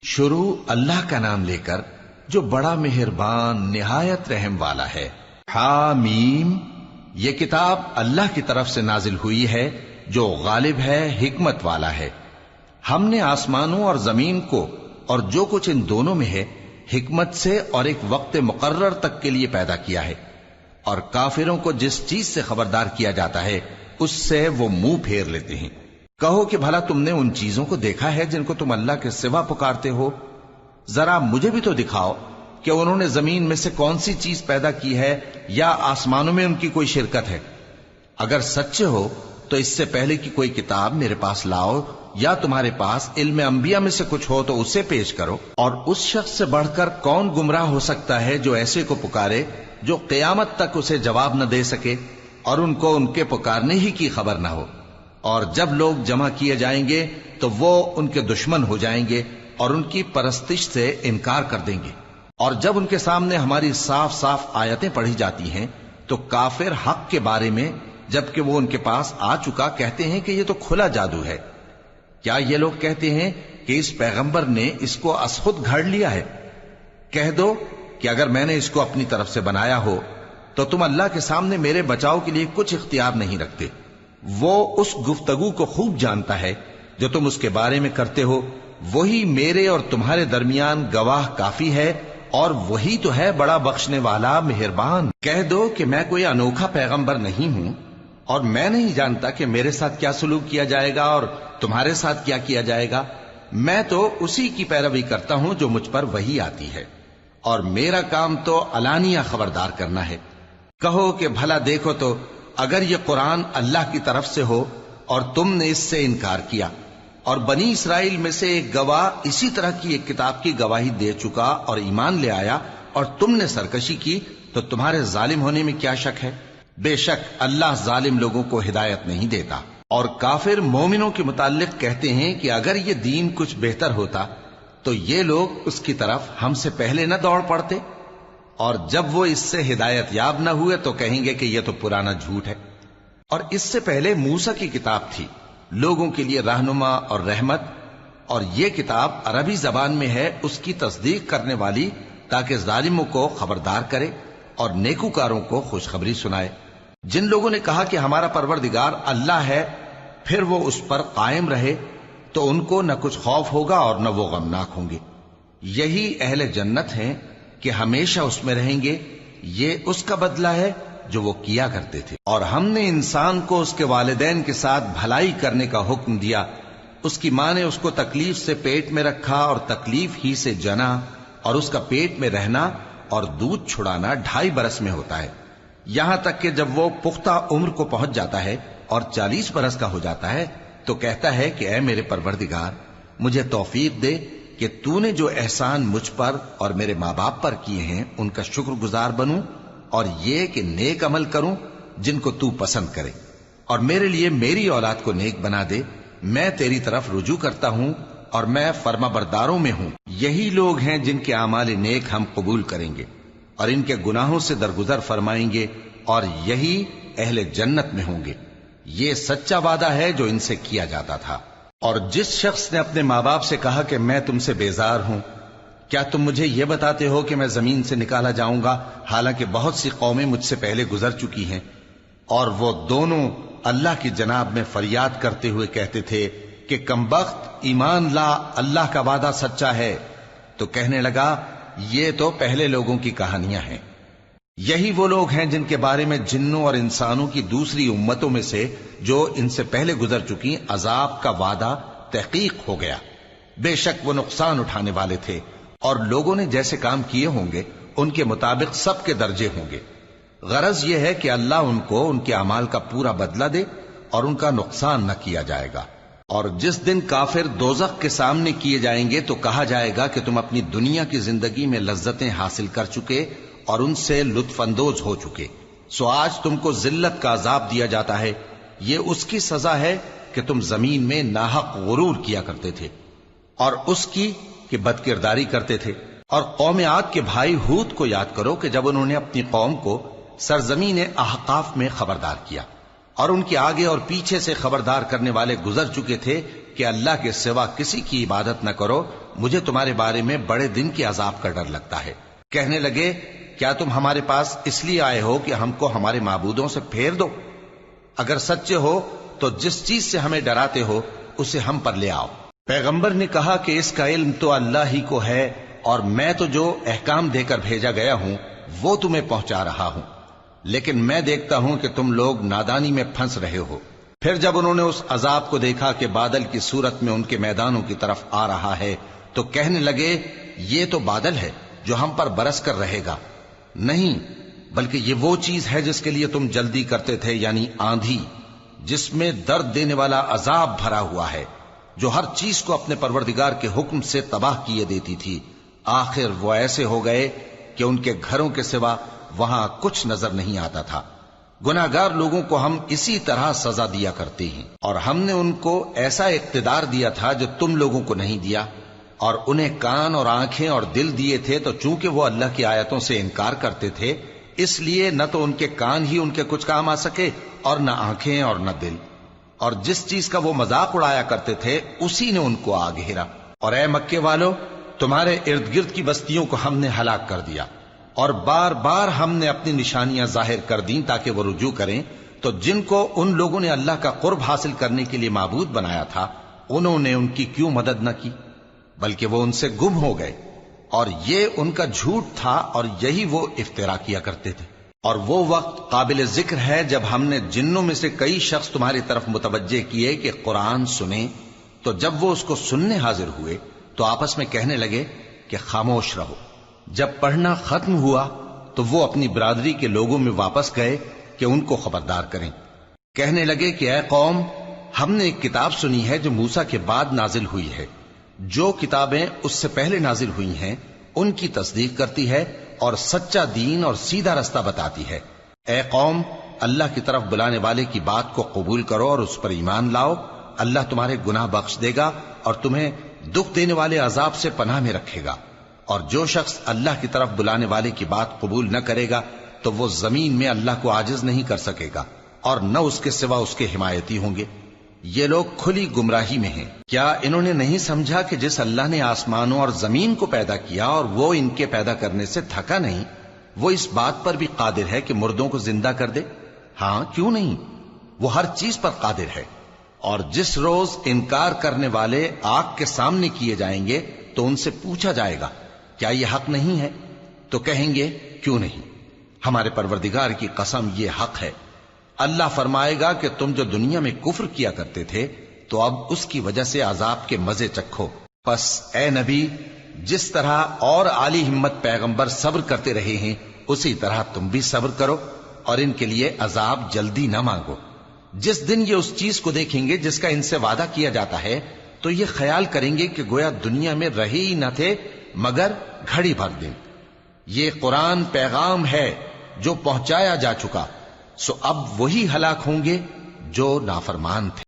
شروع اللہ کا نام لے کر جو بڑا مہربان نہایت رحم والا ہے۔ حامیم، یہ کتاب اللہ کی طرف سے نازل ہوئی ہے جو غالب ہے، حکمت والا ہے۔ ہم نے آسمانوں اور زمین کو اور جو کچھ ان دونوں میں ہے حکمت سے اور ایک وقت مقرر تک کے لیے پیدا کیا ہے، اور کافروں کو جس چیز سے خبردار کیا جاتا ہے اس سے وہ منہ پھیر لیتے ہیں۔ کہو کہ بھلا تم نے ان چیزوں کو دیکھا ہے جن کو تم اللہ کے سوا پکارتے ہو؟ ذرا مجھے بھی تو دکھاؤ کہ انہوں نے زمین میں سے کون سی چیز پیدا کی ہے یا آسمانوں میں ان کی کوئی شرکت ہے؟ اگر سچے ہو تو اس سے پہلے کی کوئی کتاب میرے پاس لاؤ، یا تمہارے پاس علم انبیاء میں سے کچھ ہو تو اسے پیش کرو۔ اور اس شخص سے بڑھ کر کون گمراہ ہو سکتا ہے جو ایسے کو پکارے جو قیامت تک اسے جواب نہ دے سکے اور ان کو ان کے پکارنے ہی کی خبر نہ ہو۔ اور جب لوگ جمع کیے جائیں گے تو وہ ان کے دشمن ہو جائیں گے اور ان کی پرستش سے انکار کر دیں گے۔ اور جب ان کے سامنے ہماری صاف صاف آیتیں پڑھی جاتی ہیں تو کافر حق کے بارے میں جبکہ وہ ان کے پاس آ چکا کہتے ہیں کہ یہ تو کھلا جادو ہے۔ کیا یہ لوگ کہتے ہیں کہ اس پیغمبر نے اس کو از خود گھڑ لیا ہے؟ کہہ دو کہ اگر میں نے اس کو اپنی طرف سے بنایا ہو تو تم اللہ کے سامنے میرے بچاؤ کے لیے کچھ اختیار نہیں رکھتے۔ وہ اس گفتگو کو خوب جانتا ہے جو تم اس کے بارے میں کرتے ہو، وہی میرے اور تمہارے درمیان گواہ کافی ہے، اور وہی تو ہے بڑا بخشنے والا مہربان۔ کہہ دو کہ میں کوئی انوکھا پیغمبر نہیں ہوں، اور میں نہیں جانتا کہ میرے ساتھ کیا سلوک کیا جائے گا اور تمہارے ساتھ کیا کیا جائے گا۔ میں تو اسی کی پیروی کرتا ہوں جو مجھ پر وحی آتی ہے، اور میرا کام تو علانیہ خبردار کرنا ہے۔ کہو کہ بھلا دیکھو تو اگر یہ قرآن اللہ کی طرف سے ہو اور تم نے اس سے انکار کیا، اور بنی اسرائیل میں سے ایک گواہ اسی طرح کی ایک کتاب کی گواہی دے چکا اور ایمان لے آیا، اور تم نے سرکشی کی، تو تمہارے ظالم ہونے میں کیا شک ہے؟ بے شک اللہ ظالم لوگوں کو ہدایت نہیں دیتا۔ اور کافر مومنوں کے متعلق کہتے ہیں کہ اگر یہ دین کچھ بہتر ہوتا تو یہ لوگ اس کی طرف ہم سے پہلے نہ دوڑ پڑتے، اور جب وہ اس سے ہدایت یاب نہ ہوئے تو کہیں گے کہ یہ تو پرانا جھوٹ ہے۔ اور اس سے پہلے موسیٰ کی کتاب تھی، لوگوں کے لیے رہنما اور رحمت، اور یہ کتاب عربی زبان میں ہے اس کی تصدیق کرنے والی، تاکہ ظالموں کو خبردار کرے اور نیکوکاروں کو خوشخبری سنائے۔ جن لوگوں نے کہا کہ ہمارا پروردگار اللہ ہے، پھر وہ اس پر قائم رہے تو ان کو نہ کچھ خوف ہوگا اور نہ وہ غمناک ہوں گے۔ یہی اہل جنت ہیں کہ ہمیشہ اس میں رہیں گے، یہ اس کا بدلہ ہے جو وہ کیا کرتے تھے۔ اور ہم نے انسان کو اس کے والدین کے ساتھ بھلائی کرنے کا حکم دیا۔ اس کی ماں نے اس کو تکلیف سے پیٹ میں رکھا اور تکلیف ہی سے جنا، اور اس کا پیٹ میں رہنا اور دودھ چھڑانا 2.5 برس میں ہوتا ہے، یہاں تک کہ جب وہ پختہ عمر کو پہنچ جاتا ہے اور 40 برس کا ہو جاتا ہے تو کہتا ہے کہ اے میرے پروردگار، مجھے توفیق دے کہ تو نے جو احسان مجھ پر اور میرے ماں باپ پر کیے ہیں ان کا شکر گزار بنوں، اور یہ کہ نیک عمل کروں جن کو تو پسند کرے، اور میرے لیے میری اولاد کو نیک بنا دے۔ میں تیری طرف رجوع کرتا ہوں اور میں فرما برداروں میں ہوں۔ یہی لوگ ہیں جن کے اعمال نیک ہم قبول کریں گے اور ان کے گناہوں سے درگزر فرمائیں گے، اور یہی اہل جنت میں ہوں گے۔ یہ سچا وعدہ ہے جو ان سے کیا جاتا تھا۔ اور جس شخص نے اپنے ماں باپ سے کہا کہ میں تم سے بیزار ہوں، کیا تم مجھے یہ بتاتے ہو کہ میں زمین سے نکالا جاؤں گا، حالانکہ بہت سی قومیں مجھ سے پہلے گزر چکی ہیں؟ اور وہ دونوں اللہ کی جناب میں فریاد کرتے ہوئے کہتے تھے کہ کمبخت، ایمان لا، اللہ کا وعدہ سچا ہے۔ تو کہنے لگا یہ تو پہلے لوگوں کی کہانیاں ہیں۔ یہی وہ لوگ ہیں جن کے بارے میں جنوں اور انسانوں کی دوسری امتوں میں سے جو ان سے پہلے گزر چکی عذاب کا وعدہ تحقیق ہو گیا۔ بے شک وہ نقصان اٹھانے والے تھے، اور لوگوں نے جیسے کام کیے ہوں گے ان کے مطابق سب کے درجے ہوں گے۔ غرض یہ ہے کہ اللہ ان کو ان کے اعمال کا پورا بدلہ دے اور ان کا نقصان نہ کیا جائے گا۔ اور جس دن کافر دوزخ کے سامنے کیے جائیں گے تو کہا جائے گا کہ تم اپنی دنیا کی زندگی میں لذتیں حاصل کر چکے اور ان سے لطف اندوز ہو چکے، سو آج تم کو ذلت کا عذاب دیا جاتا ہے۔ یہ اس کی سزا ہے کہ تم زمین میں ناحق غرور کیا کرتے تھے، اور اس کی کہ بد کرداری کرتے تھے۔ اور قوم عاد کے بھائی ہود کو یاد کرو کہ جب انہوں نے اپنی قوم کو سرزمین احقاف میں خبردار کیا، اور ان کے آگے اور پیچھے سے خبردار کرنے والے گزر چکے تھے کہ اللہ کے سوا کسی کی عبادت نہ کرو، مجھے تمہارے بارے میں بڑے دن کے عذاب کا ڈر لگتا ہے۔ کہنے لگے کیا تم ہمارے پاس اس لیے آئے ہو کہ ہم کو ہمارے معبودوں سے پھیر دو؟ اگر سچے ہو تو جس چیز سے ہمیں ڈراتے ہو اسے ہم پر لے آؤ۔ پیغمبر نے کہا کہ اس کا علم تو اللہ ہی کو ہے، اور میں تو جو احکام دے کر بھیجا گیا ہوں وہ تمہیں پہنچا رہا ہوں، لیکن میں دیکھتا ہوں کہ تم لوگ نادانی میں پھنس رہے ہو۔ پھر جب انہوں نے اس عذاب کو دیکھا کہ بادل کی صورت میں ان کے میدانوں کی طرف آ رہا ہے تو کہنے لگے یہ تو بادل ہے جو ہم پر برس کر رہے گا۔ نہیں، بلکہ یہ وہ چیز ہے جس کے لیے تم جلدی کرتے تھے، یعنی آندھی، جس میں درد دینے والا عذاب بھرا ہوا ہے، جو ہر چیز کو اپنے پروردگار کے حکم سے تباہ کیے دیتی تھی۔ آخر وہ ایسے ہو گئے کہ ان کے گھروں کے سوا وہاں کچھ نظر نہیں آتا تھا۔ گناہگار لوگوں کو ہم اسی طرح سزا دیا کرتے ہیں، اور ہم نے ان کو ایسا اقتدار دیا تھا جو تم لوگوں کو نہیں دیا، اور انہیں کان اور آنکھیں اور دل دیے تھے، تو چونکہ وہ اللہ کی آیتوں سے انکار کرتے تھے اس لیے نہ تو ان کے کان ہی ان کے کچھ کام آ سکے اور نہ آنکھیں اور نہ دل، اور جس چیز کا وہ مذاق اڑایا کرتے تھے اسی نے ان کو آ گھیرا۔ اور اے مکے والو، تمہارے ارد گرد کی بستیوں کو ہم نے ہلاک کر دیا، اور بار بار ہم نے اپنی نشانیاں ظاہر کر دیں تاکہ وہ رجوع کریں، تو جن کو ان لوگوں نے اللہ کا قرب حاصل کرنے کے لیے معبود بنایا تھا انہوں نے ان کی کیوں مدد نہ کی، بلکہ وہ ان سے گم ہو گئے، اور یہ ان کا جھوٹ تھا اور یہی وہ افترا کیا کرتے تھے۔ اور وہ وقت قابل ذکر ہے جب ہم نے جنوں میں سے کئی شخص تمہاری طرف متوجہ کیے کہ قرآن سنیں، تو جب وہ اس کو سننے حاضر ہوئے تو آپس میں کہنے لگے کہ خاموش رہو۔ جب پڑھنا ختم ہوا تو وہ اپنی برادری کے لوگوں میں واپس گئے کہ ان کو خبردار کریں۔ کہنے لگے کہ اے قوم، ہم نے ایک کتاب سنی ہے جو موسیٰ کے بعد نازل ہوئی ہے، جو کتابیں اس سے پہلے نازل ہوئی ہیں ان کی تصدیق کرتی ہے اور سچا دین اور سیدھا رستہ بتاتی ہے۔ اے قوم، اللہ کی طرف بلانے والے کی بات کو قبول کرو اور اس پر ایمان لاؤ، اللہ تمہارے گناہ بخش دے گا اور تمہیں دکھ دینے والے عذاب سے پناہ میں رکھے گا۔ اور جو شخص اللہ کی طرف بلانے والے کی بات قبول نہ کرے گا تو وہ زمین میں اللہ کو عاجز نہیں کر سکے گا، اور نہ اس کے سوا اس کے حمایتی ہوں گے۔ یہ لوگ کھلی گمراہی میں ہیں۔ کیا انہوں نے نہیں سمجھا کہ جس اللہ نے آسمانوں اور زمین کو پیدا کیا اور وہ ان کے پیدا کرنے سے تھکا نہیں، وہ اس بات پر بھی قادر ہے کہ مردوں کو زندہ کر دے؟ ہاں، کیوں نہیں، وہ ہر چیز پر قادر ہے۔ اور جس روز انکار کرنے والے آگ کے سامنے کیے جائیں گے تو ان سے پوچھا جائے گا کیا یہ حق نہیں ہے؟ تو کہیں گے کیوں نہیں، ہمارے پروردگار کی قسم یہ حق ہے۔ اللہ فرمائے گا کہ تم جو دنیا میں کفر کیا کرتے تھے تو اب اس کی وجہ سے عذاب کے مزے چکھو۔ پس اے نبی، جس طرح اور عالی ہمت پیغمبر صبر کرتے رہے ہیں اسی طرح تم بھی صبر کرو، اور ان کے لیے عذاب جلدی نہ مانگو۔ جس دن یہ اس چیز کو دیکھیں گے جس کا ان سے وعدہ کیا جاتا ہے تو یہ خیال کریں گے کہ گویا دنیا میں رہے ہی نہ تھے مگر گھڑی بھر دن۔ یہ قرآن پیغام ہے جو پہنچایا جا چکا، سو اب وہی ہلاک ہوں گے جو نافرمان تھے۔